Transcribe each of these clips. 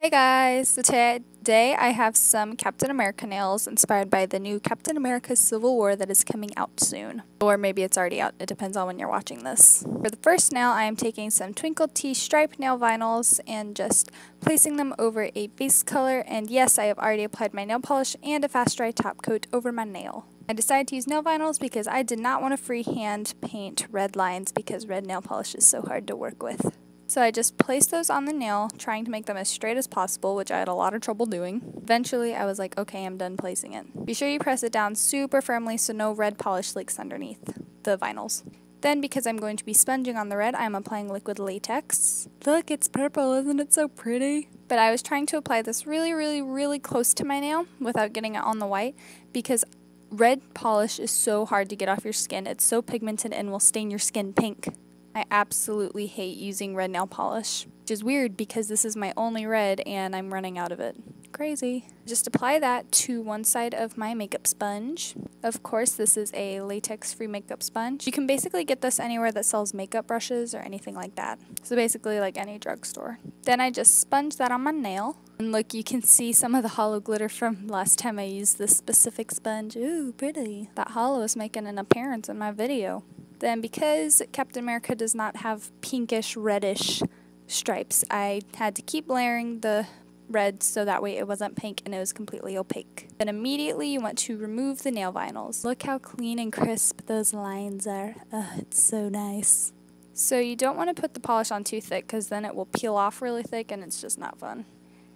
Hey guys, so today I have some Captain America nails inspired by the new Captain America Civil War that is coming out soon. Or maybe it's already out, it depends on when you're watching this. For the first nail, I am taking some Twinkled T stripe nail vinyls and just placing them over a base color, and yes, I have already applied my nail polish and a fast dry top coat over my nail. I decided to use nail vinyls because I did not want to freehand paint red lines because red nail polish is so hard to work with. So I just placed those on the nail, trying to make them as straight as possible, which I had a lot of trouble doing. Eventually, I was like, okay, I'm done placing it. Be sure you press it down super firmly so no red polish leaks underneath the vinyls. Then, because I'm going to be sponging on the red, I'm applying liquid latex. Look, it's purple, isn't it so pretty? But I was trying to apply this really close to my nail without getting it on the white because red polish is so hard to get off your skin. It's so pigmented and will stain your skin pink. I absolutely hate using red nail polish, which is weird because this is my only red and I'm running out of it. Crazy. Just apply that to one side of my makeup sponge. Of course, this is a latex-free makeup sponge. You can basically get this anywhere that sells makeup brushes or anything like that. So basically like any drugstore. Then I just sponge that on my nail. And look, you can see some of the hollow glitter from last time I used this specific sponge. Ooh, pretty. That hollow is making an appearance in my video. Then because Captain America does not have pinkish reddish stripes, I had to keep layering the red so that way it wasn't pink and it was completely opaque. Then immediately you want to remove the nail vinyls. Look how clean and crisp those lines are. Oh, it's so nice. So you don't want to put the polish on too thick because then it will peel off really thick and it's just not fun.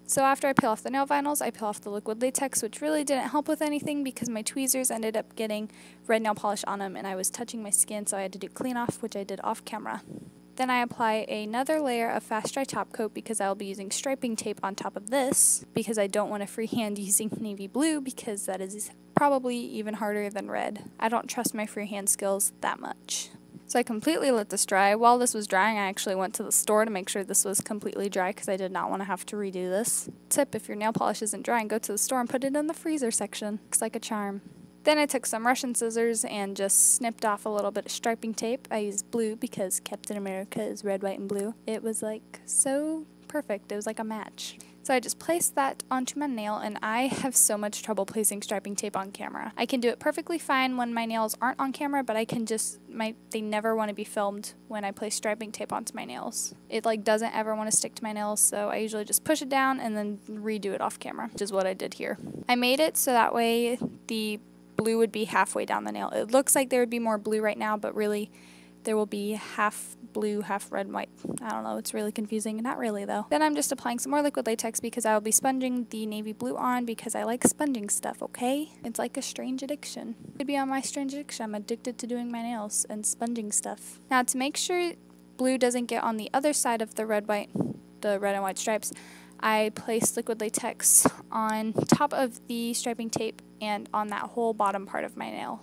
So after I peel off the nail vinyls, I peel off the liquid latex, which really didn't help with anything because my tweezers ended up getting red nail polish on them and I was touching my skin, so I had to do clean off, which I did off camera. Then I apply another layer of fast dry top coat because I will be using striping tape on top of this because I don't want to freehand using navy blue because that is probably even harder than red. I don't trust my freehand skills that much. So I completely let this dry. While this was drying, I actually went to the store to make sure this was completely dry because I did not want to have to redo this. Tip, if your nail polish isn't drying, go to the store and put it in the freezer section. Looks like a charm. Then I took some Russian scissors and just snipped off a little bit of striping tape. I used blue because Captain America is red, white, and blue. It was like so perfect. It was like a match. So I just placed that onto my nail, and I have so much trouble placing striping tape on camera. I can do it perfectly fine when my nails aren't on camera, but I can just, they never want to be filmed when I place striping tape onto my nails. It like doesn't ever want to stick to my nails, so I usually just push it down and then redo it off camera, which is what I did here. I made it so that way the blue would be halfway down the nail. It looks like there would be more blue right now, but really there will be half blue, half red and white. I don't know, it's really confusing. Not really though. Then I'm just applying some more liquid latex because I will be sponging the navy blue on because I like sponging stuff, okay? It's like a strange addiction. Could be on my strange addiction. I'm addicted to doing my nails and sponging stuff. Now to make sure blue doesn't get on the other side of the red and white stripes, I placed liquid latex on top of the striping tape and on that whole bottom part of my nail.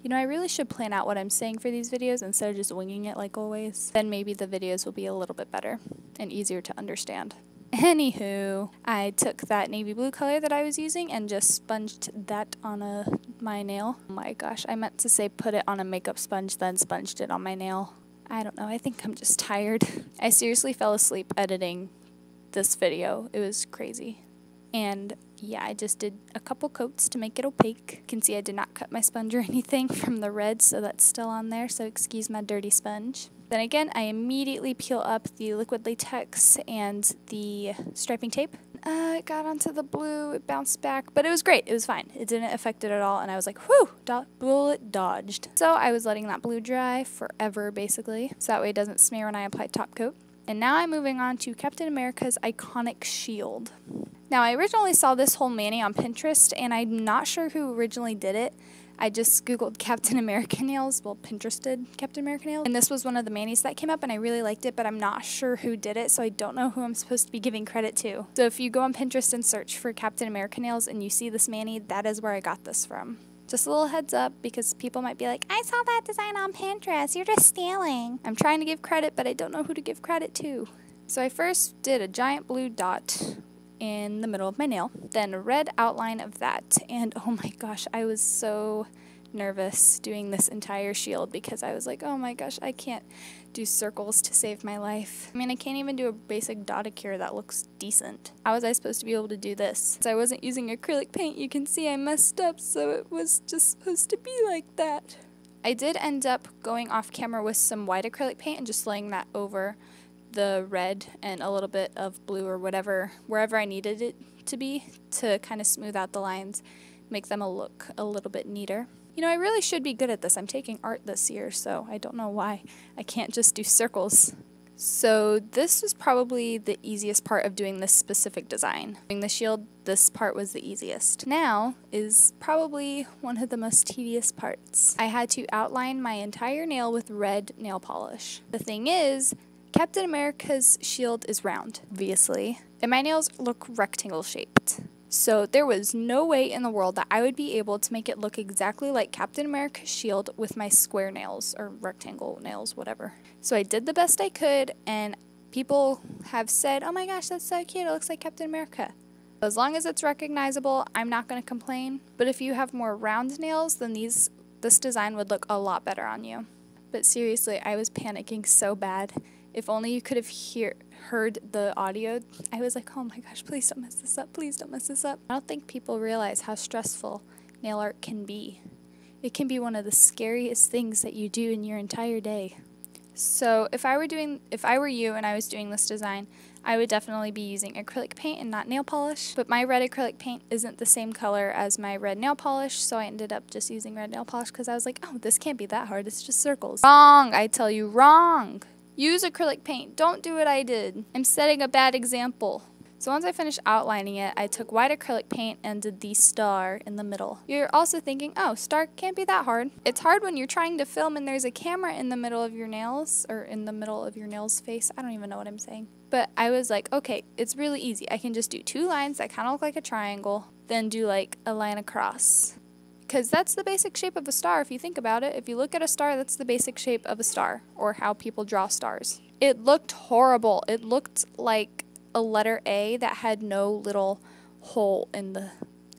You know, I really should plan out what I'm saying for these videos instead of just winging it like always. Then maybe the videos will be a little bit better and easier to understand. Anywho, I took that navy blue color that I was using and just sponged that on my nail. Oh my gosh, I meant to say put it on a makeup sponge, then sponged it on my nail. I don't know, I think I'm just tired. I seriously fell asleep editing this video. It was crazy. And yeah, I just did a couple coats to make it opaque. You can see I did not cut my sponge or anything from the red, so that's still on there, so excuse my dirty sponge. Then again, I immediately peel up the liquid latex and the striping tape. It got onto the blue, it bounced back, but it was great, it was fine. It didn't affect it at all, and I was like, whew, bullet dodged. So I was letting that blue dry forever, basically, so that way it doesn't smear when I apply top coat. And now I'm moving on to Captain America's iconic shield. Now, I originally saw this whole mani on Pinterest, and I'm not sure who originally did it. I just googled Captain America nails, well, Pinterested Captain America nails, and this was one of the manis that came up, and I really liked it, but I'm not sure who did it, so I don't know who I'm supposed to be giving credit to. So if you go on Pinterest and search for Captain America nails and you see this mani, that is where I got this from. Just a little heads up because people might be like, I saw that design on Pinterest, you're just stealing. I'm trying to give credit, but I don't know who to give credit to. So I first did a giant blue dot in the middle of my nail, then a red outline of that, and oh my gosh, I was so nervous doing this entire shield because I was like, oh my gosh, I can't do circles to save my life. I mean, I can't even do a basic dotacure that looks decent. How was I supposed to be able to do this? Since I wasn't using acrylic paint, you can see I messed up, so it was just supposed to be like that. I did end up going off camera with some white acrylic paint and just laying that over the red and a little bit of blue or whatever, wherever I needed it to be, to kind of smooth out the lines, make them look a little bit neater. You know, I really should be good at this. I'm taking art this year, so I don't know why I can't just do circles. So this was probably the easiest part of doing this specific design. Doing the shield, this part was the easiest. Now is probably one of the most tedious parts. I had to outline my entire nail with red nail polish. The thing is, Captain America's shield is round, obviously, and my nails look rectangle shaped. So there was no way in the world that I would be able to make it look exactly like Captain America's shield with my square nails, or rectangle nails, whatever. So I did the best I could, and people have said, oh my gosh, that's so cute, it looks like Captain America. As long as it's recognizable, I'm not going to complain. But if you have more round nails, then this design would look a lot better on you. But seriously, I was panicking so bad. If only you could have heard the audio. I was like, oh my gosh, please don't mess this up, please don't mess this up. I don't think people realize how stressful nail art can be. It can be one of the scariest things that you do in your entire day. So if I were you and I was doing this design, I would definitely be using acrylic paint and not nail polish. But my red acrylic paint isn't the same color as my red nail polish, so I ended up just using red nail polish because I was like, oh, this can't be that hard, it's just circles. Wrong, I tell you, wrong. Use acrylic paint. Don't do what I did. I'm setting a bad example. So once I finished outlining it, I took white acrylic paint and did the star in the middle. You're also thinking, oh, star can't be that hard. It's hard when you're trying to film and there's a camera in the middle of your nails, or in the middle of your nails face. I don't even know what I'm saying. But I was like, okay, it's really easy. I can just do two lines that kind of look like a triangle, then do like a line across. Because that's the basic shape of a star if you think about it. If you look at a star, that's the basic shape of a star, or how people draw stars. It looked horrible. It looked like a letter A that had no little hole in the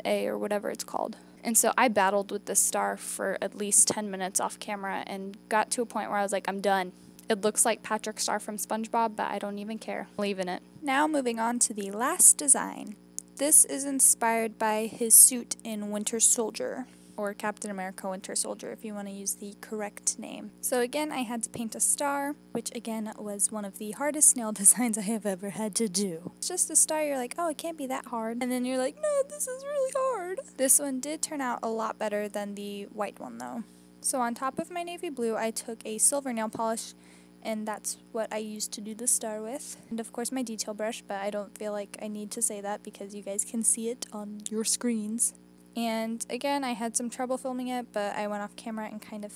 A or whatever it's called. And so I battled with this star for at least 10 minutes off camera and got to a point where I was like, I'm done. It looks like Patrick Star from SpongeBob, but I don't even care. Leave in it. Now moving on to the last design. This is inspired by his suit in Winter Soldier, or Captain America Winter Soldier if you want to use the correct name. So again, I had to paint a star, which again was one of the hardest nail designs I have ever had to do. It's just a star, you're like, oh, it can't be that hard. And then you're like, no, this is really hard. This one did turn out a lot better than the white one though. So on top of my navy blue, I took a silver nail polish, and that's what I used to do the star with. And of course my detail brush, but I don't feel like I need to say that because you guys can see it on your screens. And again, I had some trouble filming it, but I went off camera and kind of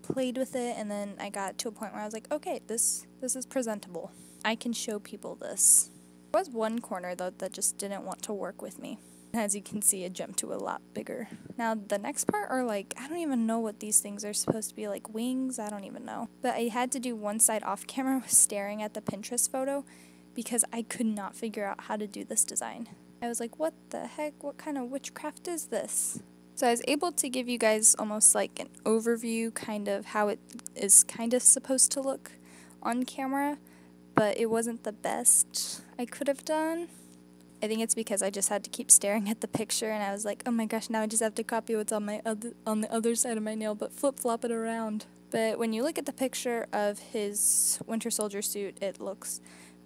played with it, and then I got to a point where I was like, okay, this is presentable. I can show people this. There was one corner though that just didn't want to work with me. As you can see, it jumped to a lot bigger. Now the next part are like, I don't even know what these things are supposed to be, like wings, I don't even know. But I had to do one side off camera staring at the Pinterest photo because I could not figure out how to do this design. I was like, what the heck? What kind of witchcraft is this? So I was able to give you guys almost like an overview, kind of how it is kind of supposed to look on camera, but it wasn't the best I could have done. I think it's because I just had to keep staring at the picture, and I was like, oh my gosh, now I just have to copy what's on the other side of my nail, but flip-flop it around. But when you look at the picture of his Winter Soldier suit, it looks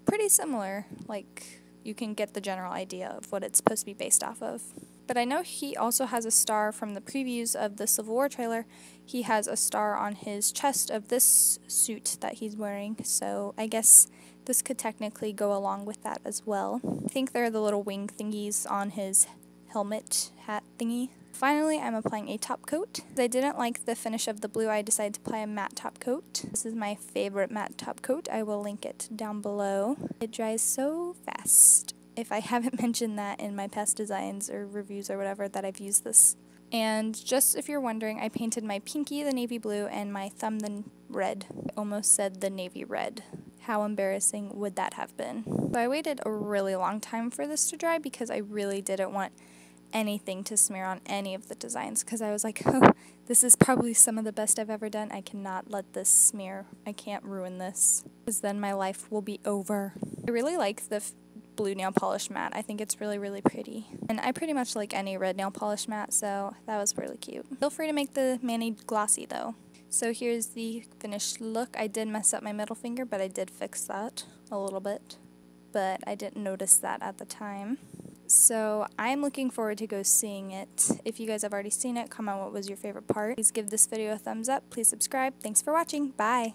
pretty similar. Like, you can get the general idea of what it's supposed to be based off of. But I know he also has a star from the previews of the Civil War trailer. He has a star on his chest of this suit that he's wearing, so I guess this could technically go along with that as well. I think they're the little wing thingies on his helmet hat thingy. Finally, I'm applying a top coat. I didn't like the finish of the blue, I decided to apply a matte top coat. This is my favorite matte top coat. I will link it down below. It dries so fast. If I haven't mentioned that in my past designs or reviews or whatever, that I've used this. And just if you're wondering, I painted my pinky the navy blue and my thumb the red. I almost said the navy red. How embarrassing would that have been? So I waited a really long time for this to dry because I really didn't want anything to smear on any of the designs because I was like, oh, this is probably some of the best I've ever done. I cannot let this smear. I can't ruin this because then my life will be over. I really like the blue nail polish matte. I think it's really, really pretty. And I pretty much like any red nail polish matte, so that was really cute. Feel free to make the mani glossy though. So here's the finished look. I did mess up my middle finger, but I did fix that a little bit. But I didn't notice that at the time. So I'm looking forward to go seeing it. If you guys have already seen it, comment what was your favorite part. Please give this video a thumbs up. Please subscribe. Thanks for watching. Bye.